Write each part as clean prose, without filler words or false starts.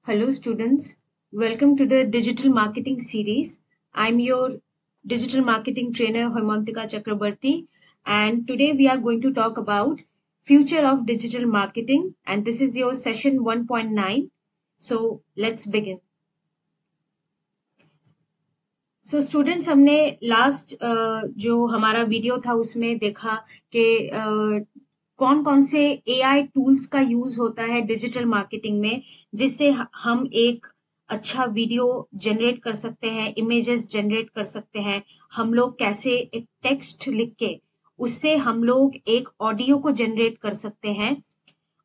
Hello students, welcome to the digital marketing series. I'm your digital marketing trainer Hoimantika Chakrabarti, and today we are going to talk about future of digital marketing, and this is your session 1.9. So let's begin. So students, हमने last जो हमारा video था उसमें देखा कि कौन कौन से AI टूल्स का यूज होता है डिजिटल मार्केटिंग में, जिससे हम एक अच्छा वीडियो जनरेट कर सकते हैं, इमेजेस जनरेट कर सकते हैं। हम लोग कैसे एक टेक्स्ट लिख के उससे हम लोग एक ऑडियो को जनरेट कर सकते हैं,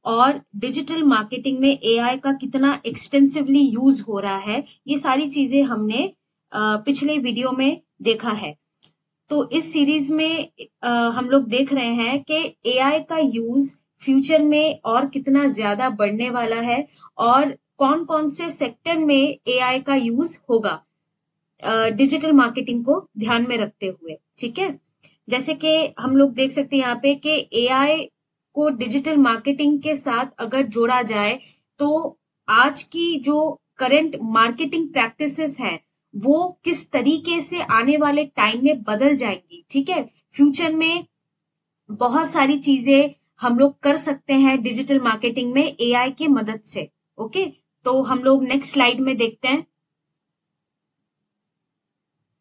और डिजिटल मार्केटिंग में AI का कितना एक्सटेंसिवली यूज हो रहा है, ये सारी चीजें हमने पिछले वीडियो में देखा है। तो इस सीरीज में हम लोग देख रहे हैं कि AI का यूज फ्यूचर में और कितना ज्यादा बढ़ने वाला है और कौन कौन से सेक्टर में AI का यूज होगा डिजिटल मार्केटिंग को ध्यान में रखते हुए। ठीक है, जैसे कि हम लोग देख सकते हैं यहाँ पे कि AI को डिजिटल मार्केटिंग के साथ अगर जोड़ा जाए तो आज की जो करंट मार्केटिंग प्रैक्टिसेस हैं वो किस तरीके से आने वाले टाइम में बदल जाएंगी। ठीक है, फ्यूचर में बहुत सारी चीजें हम लोग कर सकते हैं डिजिटल मार्केटिंग में AI की मदद से। ओके, तो हम लोग नेक्स्ट स्लाइड में देखते हैं।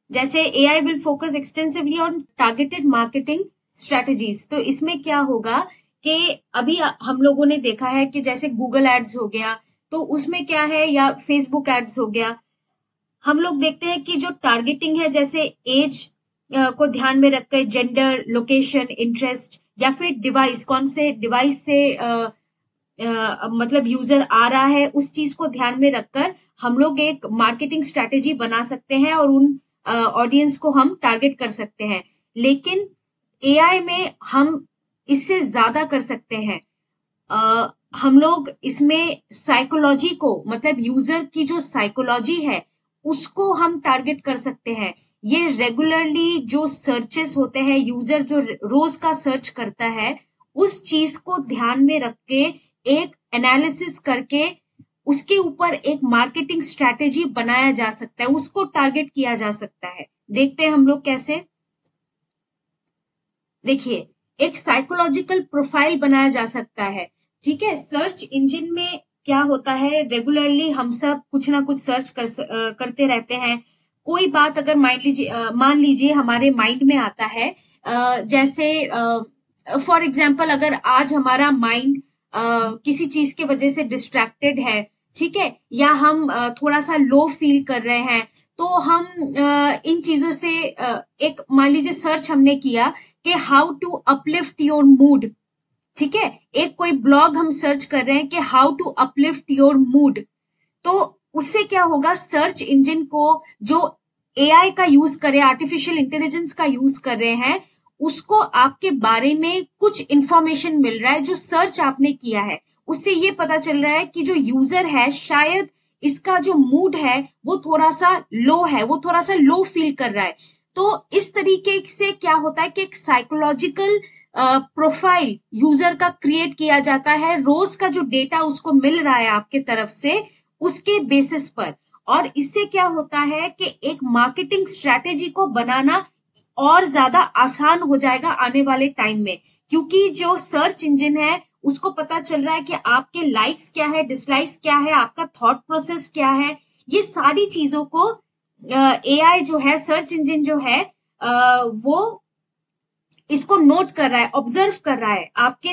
जैसे AI will focus extensively on targeted marketing strategies, तो इसमें क्या होगा कि अभी हम लोगों ने देखा है कि जैसे गूगल एड्स हो गया, तो उसमें क्या है, या फेसबुक एड्स हो गया, हम लोग देखते हैं कि जो टारगेटिंग है, जैसे एज को ध्यान में रखकर जेंडर, लोकेशन, इंटरेस्ट या फिर डिवाइस, कौन से डिवाइस से मतलब यूजर आ रहा है, उस चीज को ध्यान में रखकर हम लोग एक मार्केटिंग स्ट्रेटेजी बना सकते हैं और उन ऑडियंस को हम टारगेट कर सकते हैं। लेकिन AI में हम इससे ज्यादा कर सकते हैं। हम लोग इसमें साइकोलॉजी को, मतलब यूजर की जो साइकोलॉजी है उसको हम टारगेट कर सकते हैं। ये रेगुलरली जो सर्चेस होते हैं, यूजर जो रोज का सर्च करता है, उस चीज को ध्यान में रख के एक एनालिसिस करके उसके ऊपर एक मार्केटिंग स्ट्रैटेजी बनाया जा सकता है, उसको टारगेट किया जा सकता है। देखते हैं हम लोग कैसे। देखिए, एक साइकोलॉजिकल प्रोफाइल बनाया जा सकता है। ठीक है, सर्च इंजन में क्या होता है, रेगुलरली हम सब कुछ ना कुछ सर्च करते रहते हैं। कोई बात अगर मान लीजिए हमारे माइंड में आता है, जैसे फॉर एग्जांपल अगर आज हमारा माइंड किसी चीज की वजह से डिस्ट्रैक्टेड है, ठीक है, या हम थोड़ा सा लो फील कर रहे हैं, तो हम इन चीजों से एक मान लीजिए सर्च हमने किया कि how to uplift your mood. ठीक है, एक कोई ब्लॉग हम सर्च कर रहे हैं कि how to uplift your mood, तो उससे क्या होगा, सर्च इंजन को जो AI का यूज कर रहे हैं, आर्टिफिशियल इंटेलिजेंस का यूज कर रहे हैं, उसको आपके बारे में कुछ इंफॉर्मेशन मिल रहा है जो सर्च आपने किया है, उससे ये पता चल रहा है कि जो यूजर है शायद इसका जो मूड है वो थोड़ा सा लो है, वो थोड़ा सा लो फील कर रहा है। तो इस तरीके से क्या होता है कि एक साइकोलॉजिकल प्रोफाइल यूजर का क्रिएट किया जाता है, रोज का जो डेटा उसको मिल रहा है आपके तरफ से, उसके बेसिस पर। और इससे क्या होता है कि एक मार्केटिंग स्ट्रैटेजी को बनाना और ज्यादा आसान हो जाएगा आने वाले टाइम में, क्योंकि जो सर्च इंजन है उसको पता चल रहा है कि आपके लाइक्स क्या है, डिसलाइक्स क्या है, आपका थॉट प्रोसेस क्या है। ये सारी चीजों को AI जो है, सर्च इंजन जो है, वो इसको नोट कर रहा है, ऑब्जर्व कर रहा है आपके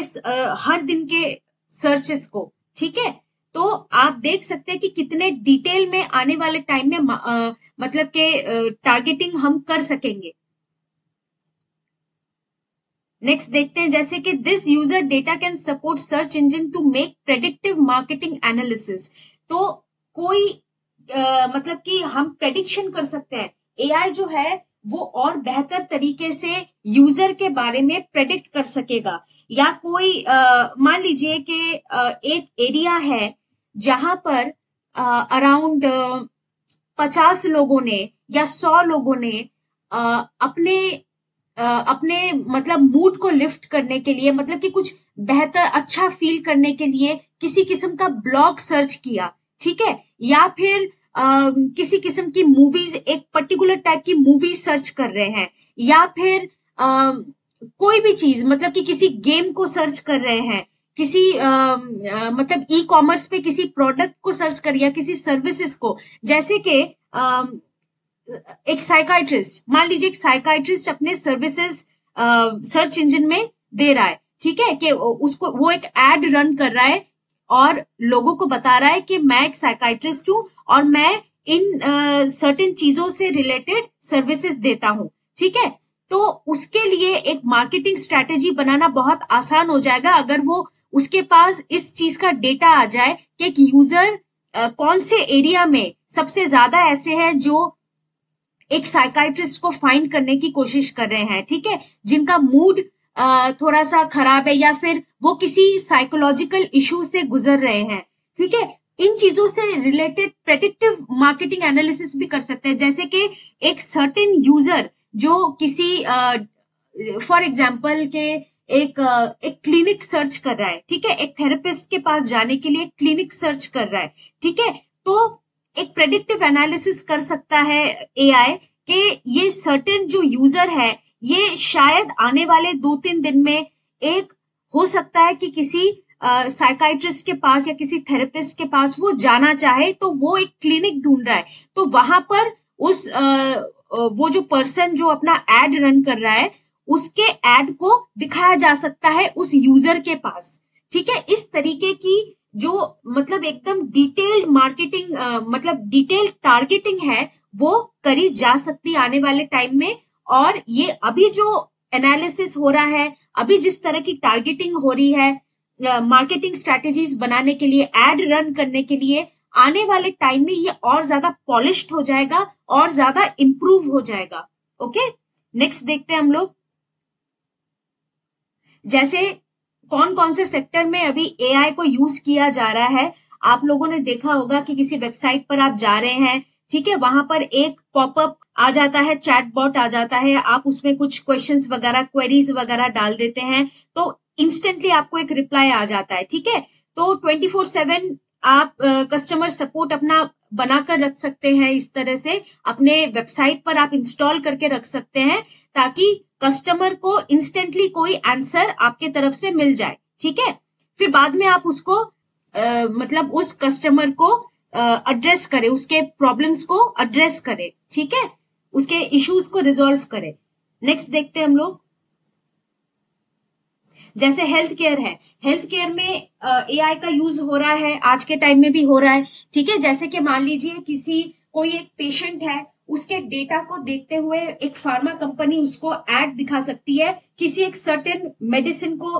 हर दिन के सर्चेस को। ठीक है, तो आप देख सकते हैं कि कितने डिटेल में आने वाले टाइम में मतलब के टारगेटिंग हम कर सकेंगे। नेक्स्ट देखते हैं, जैसे कि this user data can support search engine to make predictive marketing analysis. तो कोई मतलब कि हम प्रेडिक्शन कर सकते हैं, AI जो है वो और बेहतर तरीके से यूजर के बारे में प्रेडिक्ट कर सकेगा। या कोई मान लीजिए कि एक एरिया है जहां पर अराउंड 50 लोगों ने या 100 लोगों ने अपने मतलब मूड को लिफ्ट करने के लिए, मतलब कि कुछ बेहतर अच्छा फील करने के लिए किसी किस्म का ब्लॉग सर्च किया। ठीक है, या फिर किसी किस्म की मूवीज, एक पर्टिकुलर टाइप की मूवी सर्च कर रहे हैं, या फिर कोई भी चीज, मतलब कि किसी गेम को सर्च कर रहे हैं, किसी मतलब ई कॉमर्स पे किसी प्रोडक्ट को सर्च कर, या किसी सर्विसेज को, जैसे कि एक साइकाइट्रिस्ट, मान लीजिए एक साइकाइट्रिस्ट अपने सर्विसेज सर्च इंजन में दे रहा है, ठीक है, कि उसको वो एक एड रन कर रहा है और लोगों को बता रहा है कि मैं एक साइकाइट्रिस्ट हूं और मैं इन सर्टेन चीजों से रिलेटेड सर्विसेज देता हूं, ठीक है। तो उसके लिए एक मार्केटिंग स्ट्रेटेजी बनाना बहुत आसान हो जाएगा अगर वो उसके पास इस चीज का डेटा आ जाए कि एक यूजर कौन से एरिया में सबसे ज्यादा ऐसे हैं जो एक साइकाइट्रिस्ट को फाइंड करने की कोशिश कर रहे हैं, ठीक है, जिनका मूड थोड़ा सा खराब है या फिर वो किसी साइकोलॉजिकल इशू से गुजर रहे हैं, ठीक है। इन चीजों से रिलेटेड प्रेडिक्टिव मार्केटिंग एनालिसिस भी कर सकते हैं, जैसे कि एक सर्टेन यूजर जो किसी फॉर एग्जांपल के एक क्लिनिक सर्च कर रहा है, ठीक है, एक थेरेपिस्ट के पास जाने के लिए क्लिनिक सर्च कर रहा है, ठीक है, तो एक प्रेडिक्टिव एनालिसिस कर सकता है एआई कि ये सर्टेन जो यूजर है ये शायद आने वाले 2-3 दिन में एक हो सकता है कि किसी साइकाइट्रिस्ट के पास या किसी थेरेपिस्ट के पास वो जाना चाहे, तो वो एक क्लिनिक ढूंढ रहा है, तो वहां पर उस वो जो पर्सन जो अपना एड रन कर रहा है उसके एड को दिखाया जा सकता है उस यूजर के पास, ठीक है। इस तरीके की जो मतलब एकदम डिटेल्ड मार्केटिंग मतलब डिटेल्ड टारगेटिंग है वो करी जा सकती आने वाले टाइम में। और ये अभी जो एनालिसिस हो रहा है, अभी जिस तरह की टारगेटिंग हो रही है मार्केटिंग स्ट्रैटेजीज बनाने के लिए, एड रन करने के लिए, आने वाले टाइम में ये और ज्यादा पॉलिश्ड हो जाएगा और ज्यादा इंप्रूव हो जाएगा। ओके, नेक्स्ट देखते हैं हम लोग, जैसे कौन कौन से सेक्टर में अभी एआई को यूज किया जा रहा है। आप लोगों ने देखा होगा कि किसी वेबसाइट पर आप जा रहे हैं, ठीक है, वहां पर एक पॉपअप आ जाता है, चैटबॉट आ जाता है, आप उसमें कुछ क्वेश्चंस वगैरह, क्वेरीज वगैरह डाल देते हैं तो इंस्टेंटली आपको एक रिप्लाई आ जाता है, ठीक है। तो 24/7 आप कस्टमर सपोर्ट अपना बनाकर रख सकते हैं, इस तरह से अपने वेबसाइट पर आप इंस्टॉल करके रख सकते हैं ताकि कस्टमर को इंस्टेंटली कोई आंसर आपके तरफ से मिल जाए, ठीक है। फिर बाद में आप उसको मतलब उस कस्टमर को एड्रेस करे, उसके प्रॉब्लम्स को एड्रेस करे, ठीक है, उसके इश्यूज को रिजॉल्व करे। नेक्स्ट देखते हैं हम लोग, जैसे हेल्थ केयर है, हेल्थ केयर में एआई का यूज हो रहा है, आज के टाइम में भी हो रहा है, ठीक है। जैसे कि मान लीजिए किसी कोई एक पेशेंट है, उसके डेटा को देखते हुए एक फार्मा कंपनी उसको एड दिखा सकती है, किसी एक सर्टेन मेडिसिन को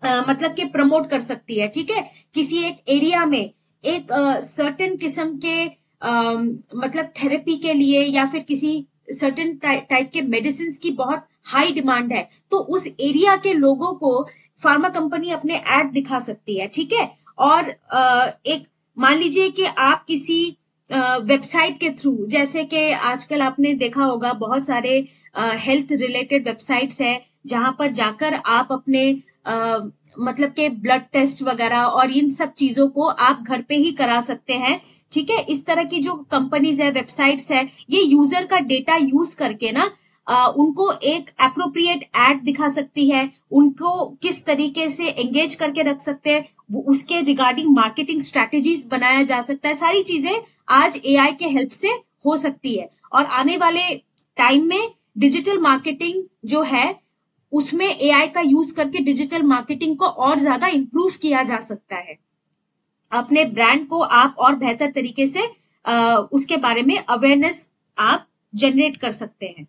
मतलब के प्रमोट कर सकती है, ठीक है, किसी एक एरिया में एक सर्टेन किस्म के मतलब थेरेपी के लिए या फिर किसी सर्टेन टाइप के मेडिसिन की बहुत हाई डिमांड है, तो उस एरिया के लोगों को फार्मा कंपनी अपने एड दिखा सकती है, ठीक है। और एक मान लीजिए कि आप किसी वेबसाइट के थ्रू, जैसे कि आजकल आपने देखा होगा बहुत सारे हेल्थ रिलेटेड वेबसाइट्स है जहां पर जाकर आप अपने मतलब के ब्लड टेस्ट वगैरह और इन सब चीजों को आप घर पे ही करा सकते हैं, ठीक है। इस तरह की जो कंपनीज है, वेबसाइट्स है, ये यूजर का डेटा यूज करके ना उनको एक एप्रोप्रिएट एड दिखा सकती है, उनको किस तरीके से एंगेज करके रख सकते हैं, वो उसके रिगार्डिंग मार्केटिंग स्ट्रैटेजीज बनाया जा सकता है। सारी चीजें आज एआई के हेल्प से हो सकती है और आने वाले टाइम में डिजिटल मार्केटिंग जो है उसमें एआई का यूज करके डिजिटल मार्केटिंग को और ज्यादा इंप्रूव किया जा सकता है। अपने ब्रांड को आप और बेहतर तरीके से उसके बारे में अवेयरनेस आप जनरेट कर सकते हैं।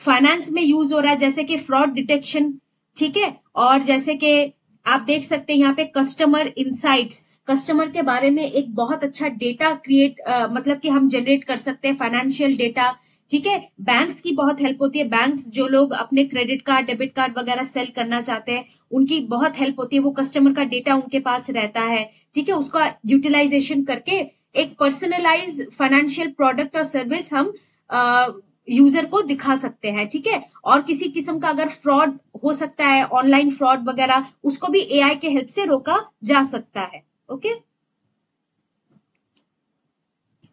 फाइनेंस में यूज हो रहा है जैसे कि फ्रॉड डिटेक्शन, ठीक है, और जैसे कि आप देख सकते हैं यहाँ पे कस्टमर इनसाइट्स, कस्टमर के बारे में एक बहुत अच्छा डेटा क्रिएट मतलब कि हम जनरेट कर सकते हैं, फाइनेंशियल डेटा, ठीक है। बैंक्स की बहुत हेल्प होती है, बैंक्स जो लोग अपने क्रेडिट कार्ड, डेबिट कार्ड वगैरह सेल करना चाहते हैं उनकी बहुत हेल्प होती है, वो कस्टमर का डेटा उनके पास रहता है, ठीक है, उसका यूटिलाइजेशन करके एक पर्सनलाइज फाइनेंशियल प्रोडक्ट और सर्विस हम यूजर को दिखा सकते हैं, ठीक है। और किसी किस्म का अगर फ्रॉड हो सकता है, ऑनलाइन फ्रॉड वगैरह, उसको भी एआई के हेल्प से रोका जा सकता है। ओके।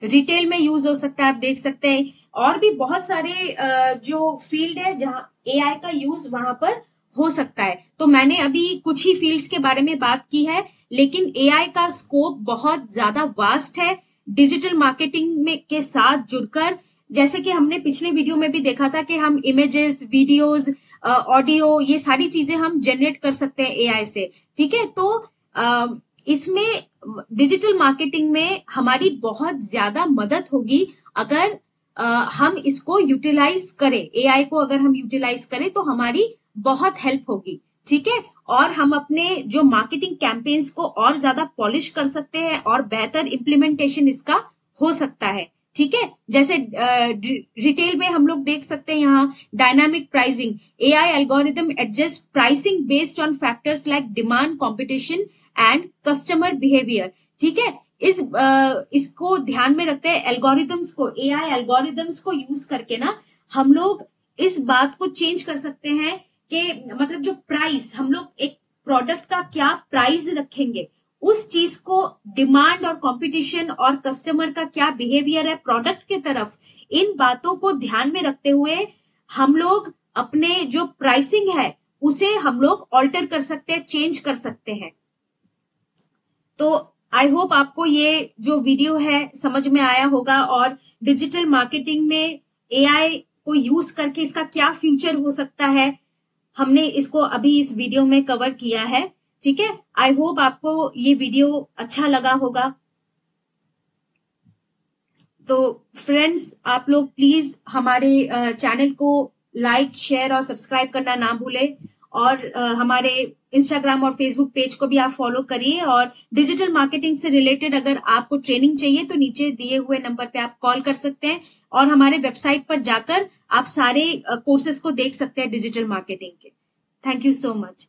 रिटेल में यूज हो सकता है, आप देख सकते हैं। और भी बहुत सारे जो फील्ड है जहां एआई का यूज वहां पर हो सकता है। तो मैंने अभी कुछ ही फील्ड्स के बारे में बात की है, लेकिन एआई का स्कोप बहुत ज्यादा वास्ट है। डिजिटल मार्केटिंग में के साथ जुड़कर, जैसे कि हमने पिछले वीडियो में भी देखा था कि हम इमेजेस, वीडियोस, ऑडियो, ये सारी चीजें हम जनरेट कर सकते हैं एआई से। ठीक है, तो इसमें डिजिटल मार्केटिंग में हमारी बहुत ज्यादा मदद होगी अगर हम इसको यूटिलाइज करें। एआई को अगर हम यूटिलाइज करें तो हमारी बहुत हेल्प होगी। ठीक है, और हम अपने जो मार्केटिंग कैंपेन्स को और ज्यादा पॉलिश कर सकते हैं और बेहतर इम्प्लीमेंटेशन इसका हो सकता है। ठीक है, जैसे रिटेल में हम लोग देख सकते हैं यहाँ dynamic pricing, AI algorithm adjust pricing based on factors like demand, competition and customer behaviour. ठीक है, इसको ध्यान में रखते हैं एल्गोरिदम्स को, एआई एल्गोरिदम्स को यूज करके ना हम लोग इस बात को चेंज कर सकते हैं कि मतलब जो प्राइस, हम लोग एक प्रोडक्ट का क्या प्राइस रखेंगे, उस चीज को डिमांड और कंपटीशन और कस्टमर का क्या बिहेवियर है प्रोडक्ट के तरफ, इन बातों को ध्यान में रखते हुए हम लोग अपने जो प्राइसिंग है उसे हम लोग ऑल्टर कर सकते हैं, चेंज कर सकते हैं। तो आई होप आपको ये जो वीडियो है समझ में आया होगा, और डिजिटल मार्केटिंग में एआई को यूज करके इसका क्या फ्यूचर हो सकता है, हमने इसको अभी इस वीडियो में कवर किया है। ठीक है, आई होप आपको ये वीडियो अच्छा लगा होगा। तो फ्रेंड्स, आप लोग प्लीज हमारे चैनल को लाइक, शेयर और सब्सक्राइब करना ना भूलें, और हमारे इंस्टाग्राम और फेसबुक पेज को भी आप फॉलो करिए। और डिजिटल मार्केटिंग से रिलेटेड अगर आपको ट्रेनिंग चाहिए तो नीचे दिए हुए नंबर पे आप कॉल कर सकते हैं, और हमारे वेबसाइट पर जाकर आप सारे कोर्सेज को देख सकते हैं डिजिटल मार्केटिंग के। Thank you so much.